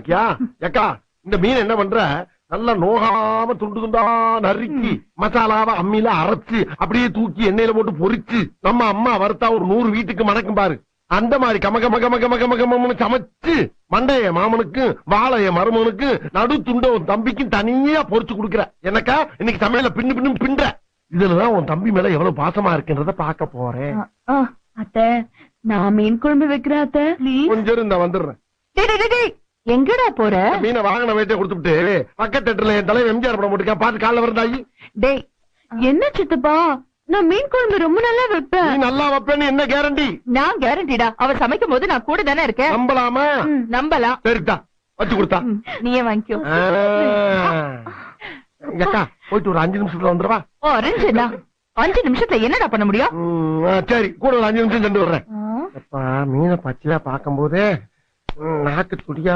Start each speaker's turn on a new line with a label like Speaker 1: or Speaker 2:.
Speaker 1: இருக்கியா? ஏக்கா, இந்த மீன் என்ன பண்ற? நல்லா நோகாம துண்டு துண்டா நறுக்கி மசாலாவை அம்மியில அரைச்சு அப்படியே தூக்கி எண்ணெயில போட்டு பொரிச்சு நம்ம அம்மா வறுத்தா ஒரு 100 வீட்டுக்கு மணக்கும் பாரு. அந்த மாதிரி கமகமகமகமகமகம்னு சமைச்சு மண்டைய மாமனுக்கு வாழைய மருமனுக்கு நடு துண்ட உன் தம்பிக்கும் தனியா பொரிச்சு கொடுக்குற. எனக்கா இன்னைக்கு சமையல பின்னு பின்னு பின்ற. இதுலதான் உன் தம்பி மேல எவ்வளவு பாசமா இருக்குன்றத பாக்க போறேன்.
Speaker 2: அத்தை, நான் மீன் குழம்பு வைக்கிறேன் அத்தை.
Speaker 1: கொஞ்சம் இந்த வந்துடுறேன்.
Speaker 2: எங்கடா போற?
Speaker 1: மீனை வாங்கின வயிற்ற கொடுத்துட்டு பக்கத்து தேட்டர்ல என் தலைவர் எம்ஜிஆர் படம் போட்டுக்கா, பாத்து காலைல வரந்தாயி.
Speaker 2: டேய், என்ன சித்தப்பா, நான் மீன் குழம்பு ரொம்ப நல்லா வைப்பேன்.
Speaker 1: நீ நல்லா வைப்பேன்னு என்ன கேரண்டி?
Speaker 2: நான் கேரண்டிடா. அவர் சமைக்கும் போது நான் கூட தானே இருக்கேன்.
Speaker 1: நம்பலாமா?
Speaker 2: நம்பலாம்.
Speaker 1: சரிதா, வச்சு கொடுத்தா.
Speaker 2: நீயே வாங்கிக்கோ.
Speaker 1: அக்கா, போயிட்டு ஒரு 5 நிமிஷத்துல வந்துருவா.
Speaker 2: 5 நிமிஷத்துல என்னடா பண்ண முடியும்?
Speaker 1: சரி, கூட ஒரு 5 நிமிஷம் சென்று வர்றேன். மீனை பச்சையா பாக்கும் போதே நாக்கு துடியா